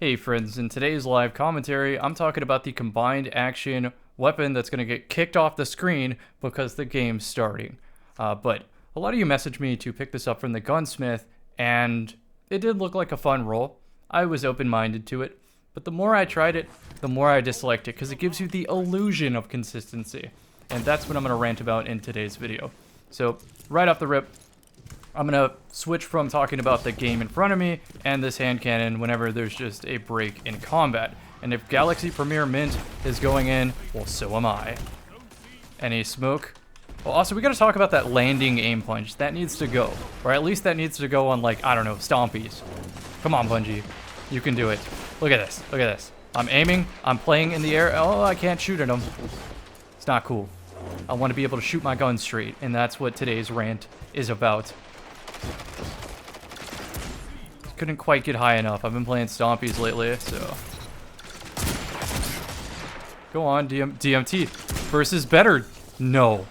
Hey friends, in today's live commentary, I'm talking about the combined action weapon that's going to get kicked off the screen because the game's starting. But a lot of you messaged me to pick this up from the gunsmith, and it did look like a fun roll. I was open-minded to it, but the more I tried it, the more I disliked it because it gives you the illusion of consistency. And that's what I'm going to rant about in today's video. So, right off the rip, I'm going to switch from talking about the game in front of me and this hand cannon whenever there's just a break in combat. And if Galaxy Premier Mint is going in, well, so am I. Any smoke? Well, also, we got to talk about that landing aim punch. That needs to go. Or at least that needs to go on, like, I don't know, stompies. Come on, Bungie. You can do it. Look at this. Look at this. I'm aiming. I'm playing in the air. Oh, I can't shoot at them. It's not cool. I want to be able to shoot my gun straight, and that's what today's rant is about. Couldn't quite get high enough. I've been playing stompies lately, so... Go on, DMT. Versus better. No.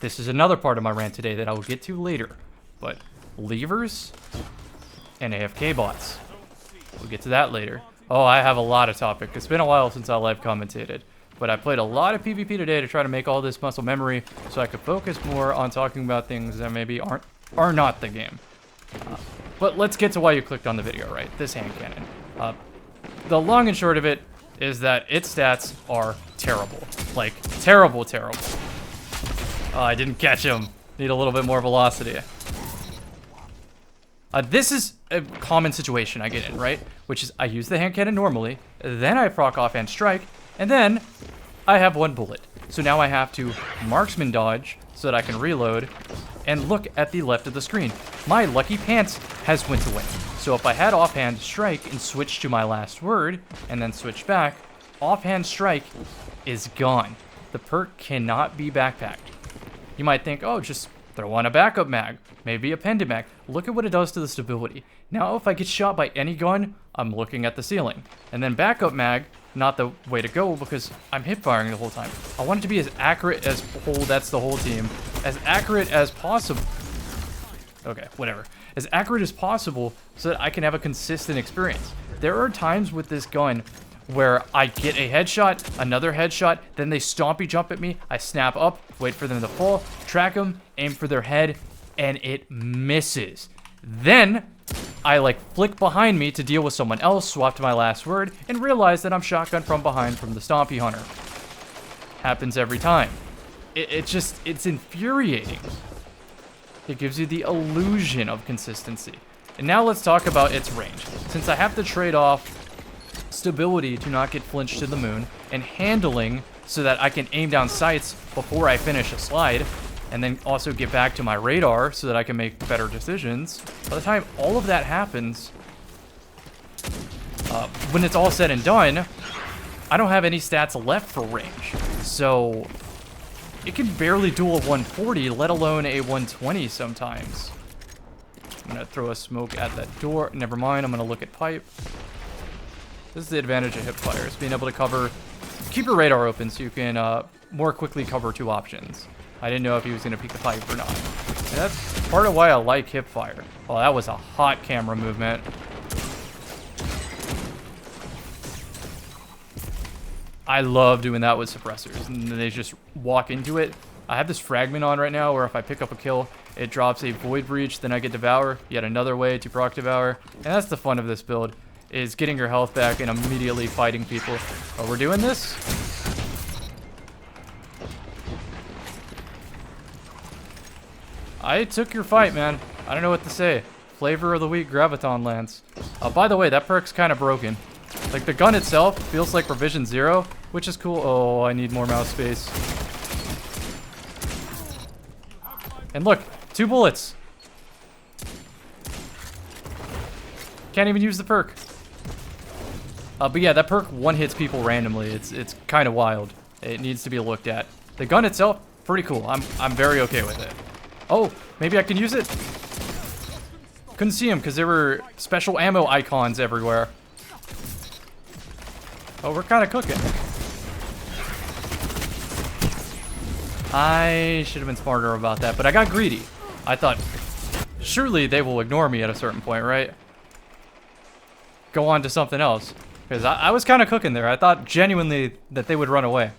This is another part of my rant today that I will get to later. But levers and AFK bots. We'll get to that later. Oh, I have a lot of topic. It's been a while since I live commentated. But I played a lot of PvP today to try to make all this muscle memory so I could focus more on talking about things that maybe are not the game. But let's get to why you clicked on the video, right? This hand cannon. The long and short of it is that its stats are terrible. Like, terrible, terrible. Oh, I didn't catch him. Need a little bit more velocity. This is a common situation I get in, right? Which is I use the hand cannon normally, then I proc offhand strike, and then I have one bullet. So now I have to marksman dodge so that I can reload and look at the left of the screen. My lucky pants has went away. So if I had offhand strike and switched to my last word and then switch back, offhand strike is gone. The perk cannot be backpacked. You might think, oh, just throw on a backup mag, maybe a pendant mag. Look at what it does to the stability. Now if I get shot by any gun, I'm looking at the ceiling. And then backup mag, not the way to go because I'm hip firing the whole time. I want it to be as accurate as that's the whole team. As accurate as possible. Okay, whatever. As accurate as possible so that I can have a consistent experience. There are times with this gun where I get a headshot, another headshot, then they stompy jump at me, I snap up, wait for them to fall, track them, aim for their head, and it misses. Then I like flick behind me to deal with someone else, swap to my last word, and realize that I'm shotgun from behind from the Stompy Hunter. Happens every time. It's infuriating. It gives you the illusion of consistency. And now let's talk about its range. Since I have to trade off stability to not get flinched to the moon, and handling so that I can aim down sights before I finish a slide, and then also get back to my radar so that I can make better decisions. By the time all of that happens, when it's all said and done, I don't have any stats left for range. So it can barely do a 140, let alone a 120 sometimes. I'm gonna throw a smoke at that door. Never mind, I'm gonna look at pipe. This is the advantage of hipfire, is being able to cover, keep your radar open so you can more quickly cover two options. I didn't know if he was gonna peek the pipe or not. And that's part of why I like hipfire. Oh, that was a hot camera movement. I love doing that with suppressors, and they just walk into it. I have this fragment on right now where if I pick up a kill, it drops a void breach, then I get devour, yet another way to proc devour. And that's the fun of this build, is getting your health back and immediately fighting people. Oh, we're doing this? I took your fight, man. I don't know what to say. Flavor of the week, Graviton Lance. By the way, that perk's kind of broken. Like, the gun itself feels like Revision 0, which is cool. Oh, I need more mouse space. And look, 2 bullets. Can't even use the perk. But yeah, that perk one-hits people randomly. It's kind of wild. It needs to be looked at. The gun itself, pretty cool. I'm very okay with it. Oh, maybe I can use it? Couldn't see him because there were special ammo icons everywhere. Oh, we're kind of cooking. I should have been smarter about that, but I got greedy. I thought, surely they will ignore me at a certain point, right? go on to something else. Because I was kind of cooking there. I thought genuinely that they would run away.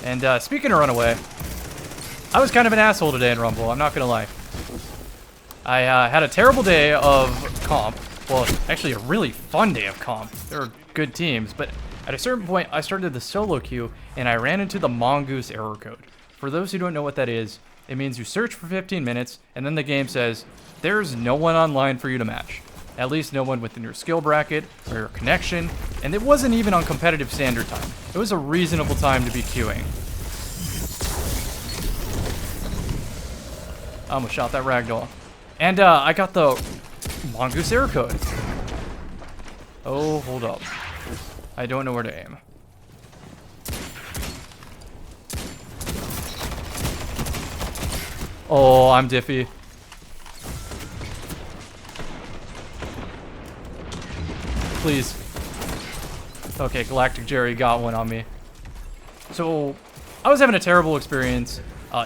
And speaking of run away, I was kind of an asshole today in Rumble, I'm not going to lie. I had a terrible day of comp. Well, actually a really fun day of comp. There were good teams, but at a certain point, I started the solo queue, and I ran into the mongoose error code. For those who don't know what that is, it means you search for 15 minutes, and then the game says, there's no one online for you to match. At least no one within your skill bracket or your connection, and it wasn't even on competitive standard time. It was a reasonable time to be queuing. I almost shot that ragdoll. And I got the mongoose error code. Oh, hold up. I don't know where to aim. Oh, I'm diffy. Please. Okay, Galactic Jerry got one on me. So, I was having a terrible experience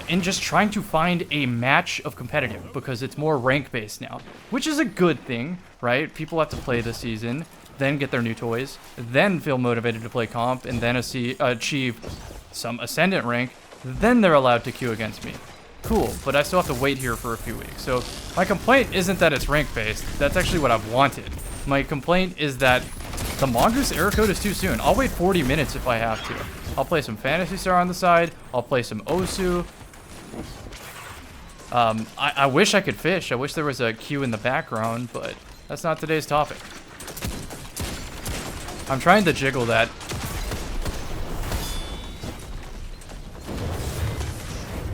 in just trying to find a match of competitive because it's more rank-based now, which is a good thing, right? People have to play this season, then get their new toys, then feel motivated to play comp, and then achieve some ascendant rank, then they're allowed to queue against me. Cool, but I still have to wait here for a few weeks. So my complaint isn't that it's rank-based. That's actually what I've wanted. My complaint is that the mongoose error code is too soon. I'll wait 40 minutes if I have to. I'll play some Phantasy Star on the side. I'll play some Osu. I wish I could fish. I wish there was a queue in the background, but that's not today's topic. I'm trying to jiggle that.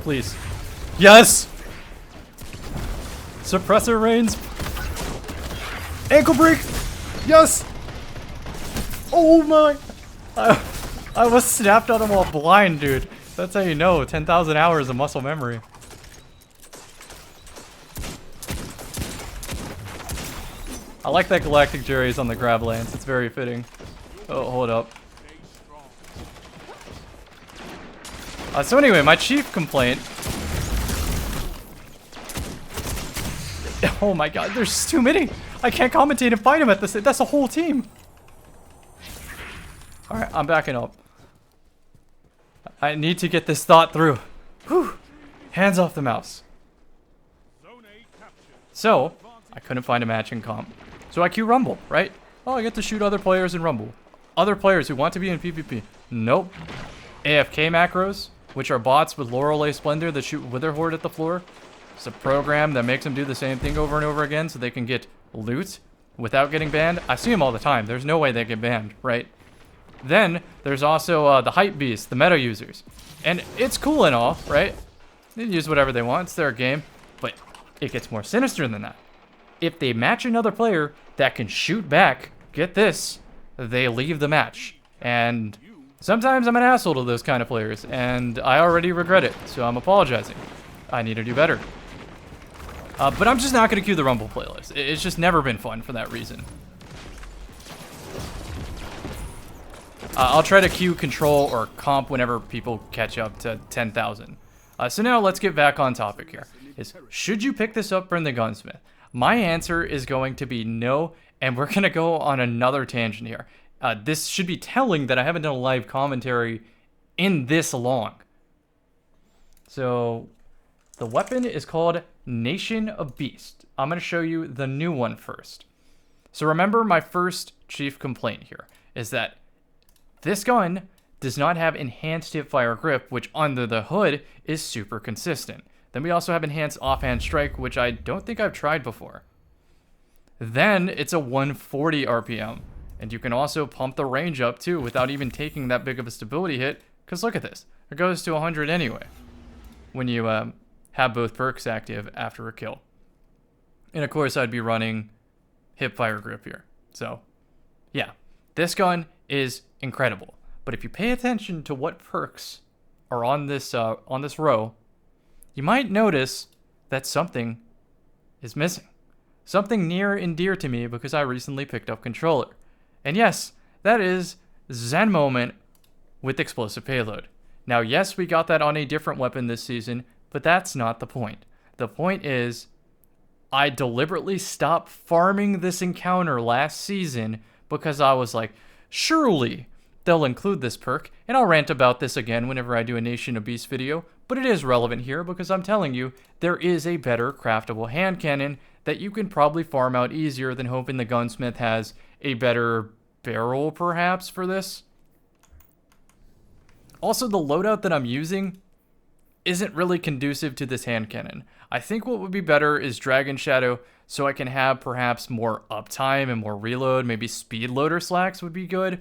Please. Yes! Suppressor reigns. Ankle break! Yes! Oh my! I was snapped on him while blind, dude. That's how you know. 10,000 hours of muscle memory. I like that Galactic Jerry's on the grab lance. It's very fitting. Oh, hold up. So anyway, my chief complaint... Oh my god, there's too many! I can't commentate and fight him at this. That's a whole team. Alright, I'm backing up. I need to get this thought through. Whew. Hands off the mouse. So, I couldn't find a match in comp. So I queue Rumble, right? Oh, I get to shoot other players in Rumble. Other players who want to be in PvP. Nope. AFK macros, which are bots with Lorelei Splendor that shoot Wither Horde at the floor. It's a program that makes them do the same thing over and over again so they can get loot without getting banned. I see them all the time. There's no way they get banned, right? Then, there's also the hype beasts, the meta users. And it's cool and all, right? They can use whatever they want. It's their game. But it gets more sinister than that. If they match another player that can shoot back, get this, they leave the match. And sometimes I'm an asshole to those kind of players, and I already regret it, so I'm apologizing. I need to do better. But I'm just not going to queue the Rumble playlist. It's just never been fun for that reason. I'll try to queue control or comp whenever people catch up to 10,000. So now let's get back on topic here. Should you pick this up from the gunsmith? My answer is going to be no, and we're going to go on another tangent here. This should be telling that I haven't done a live commentary in this long. So, the weapon is called Nation of Beast. I'm going to show you the new one first. So remember my first chief complaint here is that this gun does not have enhanced hipfire grip, which under the hood is super consistent. Then we also have enhanced offhand strike, which I don't think I've tried before. Then it's a 140 RPM. And you can also pump the range up too without even taking that big of a stability hit. Because look at this. It goes to 100 anyway. When you have both perks active after a kill. And of course I'd be running hipfire grip here. So yeah, this gun is incredible. But if you pay attention to what perks are on this row, you might notice that something is missing. Something near and dear to me because I recently picked up controller. And yes, that is Zen Moment with explosive payload. Now yes, we got that on a different weapon this season, but that's not the point. The point is, I deliberately stopped farming this encounter last season because I was like, surely they'll include this perk, and I'll rant about this again whenever I do a Nation of Beasts video, but it is relevant here because I'm telling you, there is a better craftable hand cannon that you can probably farm out easier than hoping the gunsmith has a better barrel, perhaps, for this. Also, the loadout that I'm using isn't really conducive to this hand cannon. I think what would be better is Dragon Shadow, so I can have perhaps more uptime and more reload. Maybe speed loader slacks would be good.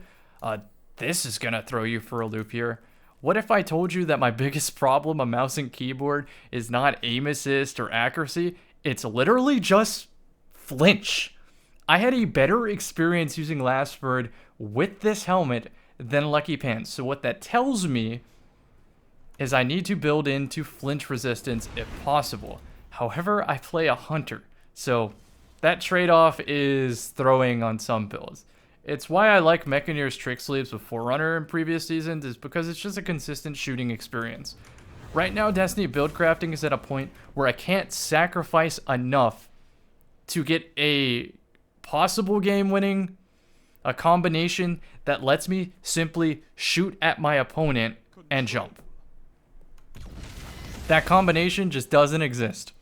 This is gonna throw you for a loop here. What if I told you that my biggest problem on mouse and keyboard is not aim assist or accuracy? It's literally just flinch. I had a better experience using Last Word with this helmet than Lucky Pants. So what that tells me is I need to build into flinch resistance if possible. However, I play a hunter, so that trade-off is throwing on some builds. It's why I like Mechaneer's Trick Sleeves with Forerunner in previous seasons, is because it's just a consistent shooting experience. Right now, Destiny build crafting is at a point where I can't sacrifice enough to get a possible game-winning, a combination that lets me simply shoot at my opponent and jump. That combination just doesn't exist.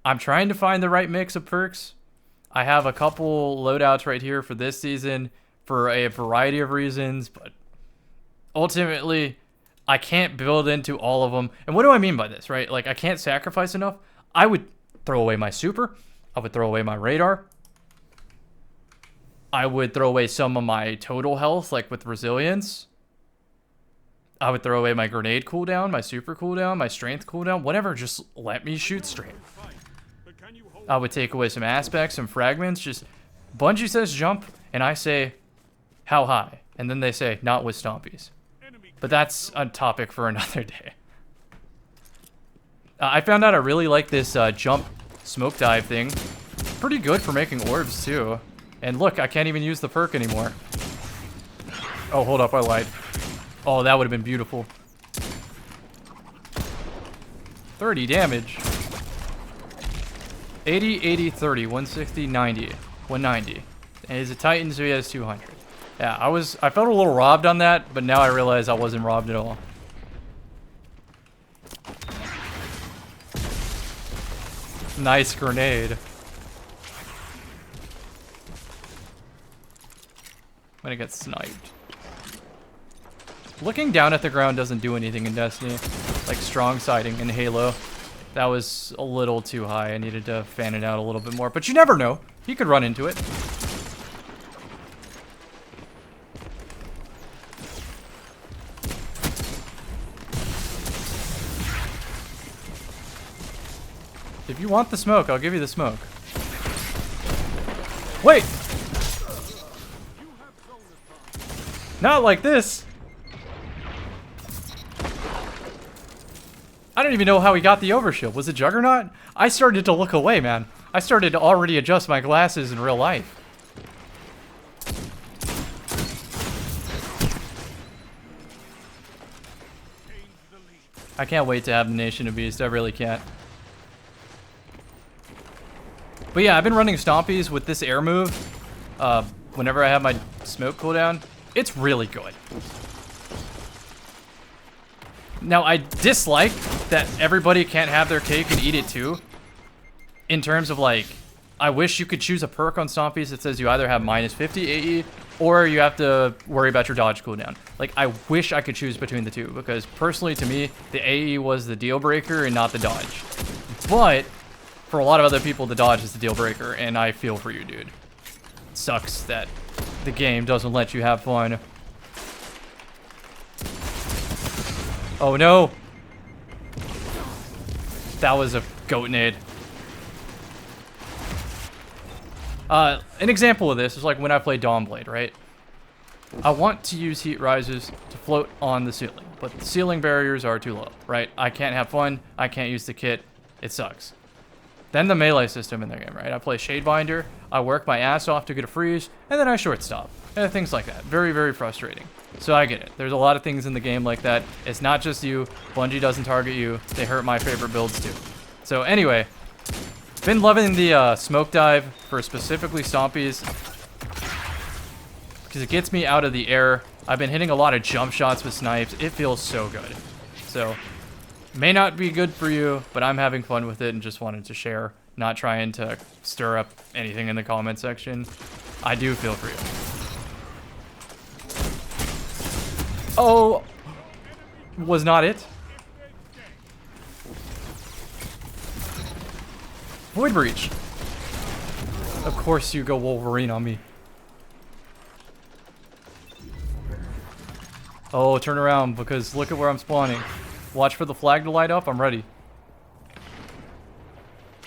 I'm trying to find the right mix of perks. I have a couple loadouts right here for this season for a variety of reasons, but ultimately, I can't build into all of them. And what do I mean by this, right? Like, I can't sacrifice enough. I would throw away my super. I would throw away my radar. I would throw away some of my total health, like with resilience. I would throw away my grenade cooldown, my super cooldown, my strength cooldown, whatever. Just let me shoot straight. I would take away some aspects, some fragments. Just Bungie says jump, and I say how high, and then they say not with stompies. But that's a topic for another day. I found out I really like this jump smoke dive thing. Pretty good for making orbs too. And look, I can't even use the perk anymore. Oh, hold up, I lied. Oh, that would have been beautiful. 30 damage. 80, 80, 30, 160, 90, 190. And he's a Titan, so he has 200. Yeah, I felt a little robbed on that, but now I realize I wasn't robbed at all. Nice grenade. I'm gonna get sniped. Looking down at the ground doesn't do anything in Destiny. Like strong sighting in Halo. That was a little too high. I needed to fan it out a little bit more. But you never know. He could run into it. If you want the smoke, I'll give you the smoke. Wait! Not like this! I don't even know how he got the overshield. Was it Juggernaut? I started to look away, man. I started to already adjust my glasses in real life. I can't wait to have the Nation of Beasts. I really can't. But yeah, I've been running Stompies with this air move whenever I have my smoke cooldown. It's really good. Now, I dislike that everybody can't have their cake and eat it too. In terms of like, I wish you could choose a perk on Stompies that says you either have minus 50 AE or you have to worry about your dodge cooldown. Like, I wish I could choose between the two because personally to me, the AE was the deal breaker and not the dodge. But for a lot of other people, the dodge is the deal breaker, and I feel for you, dude. It sucks that the game doesn't let you have fun. Oh no! That was a goat nade. An example of this is like when I play Dawnblade, right? I want to use heat rises to float on the ceiling, but the ceiling barriers are too low, right? I can't have fun. I can't use the kit. It sucks. Then the melee system in the game, right? I play Shadebinder, I work my ass off to get a freeze, and then I shortstop. And things like that. Very, very frustrating. So I get it. There's a lot of things in the game like that. It's not just you. Bungie doesn't target you. They hurt my favorite builds too. So anyway, Been loving the smoke dive for specifically Stompies because it gets me out of the air. I've been hitting a lot of jump shots with snipes. It feels so good. So, may not be good for you, but I'm having fun with it and just wanted to share. Not trying to stir up anything in the comment section. I do feel for you. Oh, was not it? Void Breach. Of course you go Wolverine on me. Oh, turn around because look at where I'm spawning. Watch for the flag to light up. I'm ready.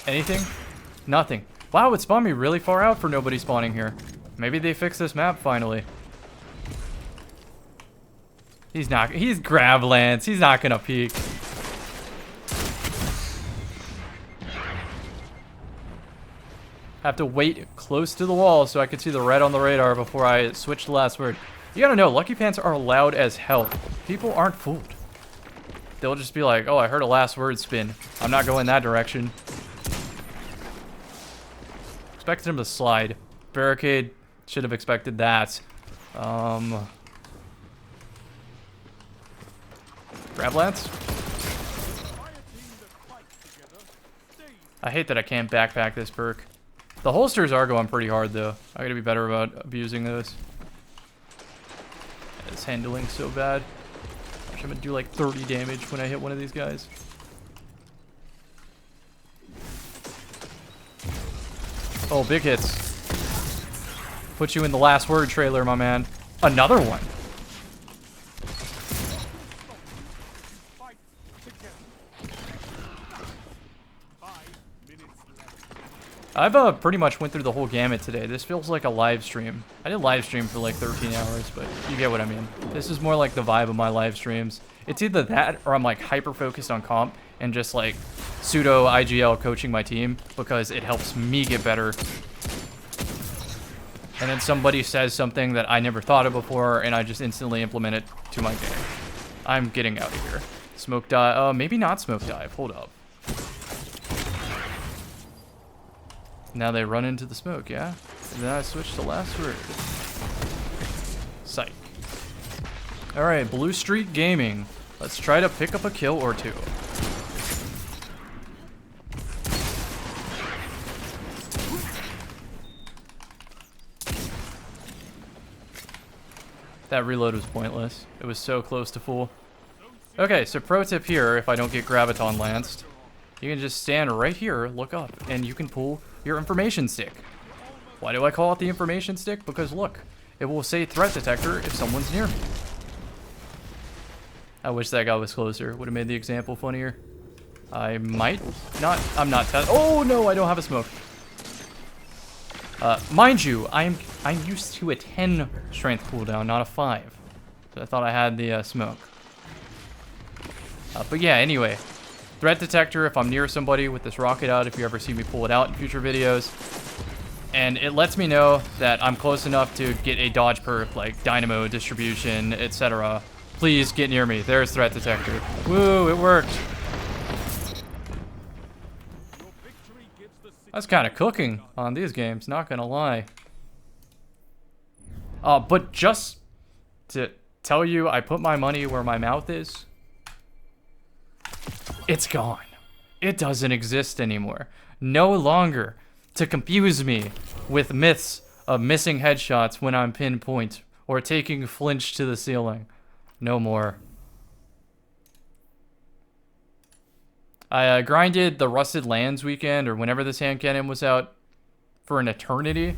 Anything? Nothing. Wow, it spawned me really far out for nobody spawning here. Maybe they fixed this map finally. He's Gravelance. He's not gonna peek. Have to wait close to the wall so I can see the red on the radar before I switch the last word. You gotta know, Lucky Pants are loud as hell. People aren't fooled. They'll just be like, oh, I heard a last word spin. I'm not going that direction. Expected him to slide. Barricade, should have expected that. Gravelance? I hate that I can't backpack this perk. The holsters are going pretty hard, though. I gotta be better about abusing those. It's handling so bad. I'm gonna do like 30 damage when I hit one of these guys. Oh, big hits. Put you in the last word trailer, my man. Another one. I've pretty much went through the whole gamut today. This feels like a live stream. I did live stream for like 13 hours, but you get what I mean. This is more like the vibe of my live streams. It's either that or I'm like hyper focused on comp and just like pseudo IGL coaching my team because it helps me get better. And then somebody says something that I never thought of before and I just instantly implement it to my game. I'm getting out of here. Smoke dive. Maybe not smoke dive. Hold up. Now they run into the smoke, yeah? And then I switch to last word. Psych. Alright, Blue Street Gaming. Let's try to pick up a kill or two. That reload was pointless. It was so close to full. Okay, so pro tip here, if I don't get Graviton lanced, you can just stand right here, look up, and you can pull your information stick. Why do I call it the information stick? Because look, it will say threat detector if someone's near me. I wish that guy was closer. Would have made the example funnier. I might not. I'm not. Oh no, I don't have a smoke. Mind you, I'm used to a 10 strength cooldown, not a 5. So I thought I had the smoke. But yeah, anyway. Threat detector if I'm near somebody with this rocket out, if you ever see me pull it out in future videos. And it lets me know that I'm close enough to get a dodge perk like dynamo, distribution, etc. Please get near me. There's threat detector. Woo, it worked. That's kind of cooking on these games, not gonna lie. But just to tell you, I put my money where my mouth is. It's gone. It doesn't exist anymore. No longer to confuse me with myths of missing headshots when I'm pinpoint or taking flinch to the ceiling. No more. I grinded the Rusted Lands weekend or whenever this hand cannon was out for an eternity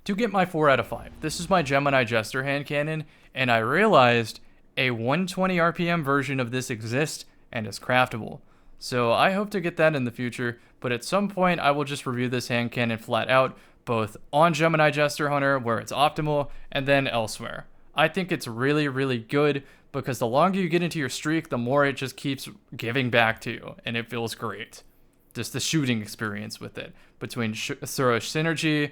to get my 4 out of 5. This is my Gemini Jester hand cannon, and I realized a 120 RPM version of this exists and is craftable. So I hope to get that in the future, but at some point I will just review this hand cannon flat out, both on Gemini Jester Hunter where it's optimal and then elsewhere. I think it's really, really good because the longer you get into your streak, the more it just keeps giving back to you, and it feels great. Just the shooting experience with it. Between throw synergy,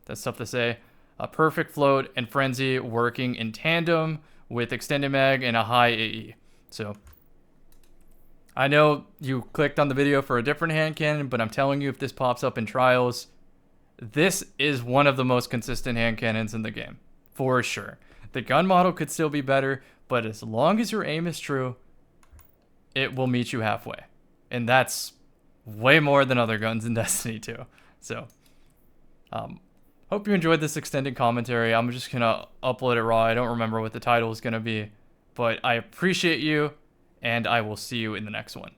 that's tough to say, a perfect float, and frenzy working in tandem with extended mag and a high AE. So I know you clicked on the video for a different hand cannon, but I'm telling you, if this pops up in trials, this is one of the most consistent hand cannons in the game, for sure. The gun model could still be better, but as long as your aim is true, it will meet you halfway. And that's way more than other guns in Destiny 2. So, hope you enjoyed this extended commentary. I'm just going to upload it raw. I don't remember what the title is going to be, but I appreciate you, and I will see you in the next one.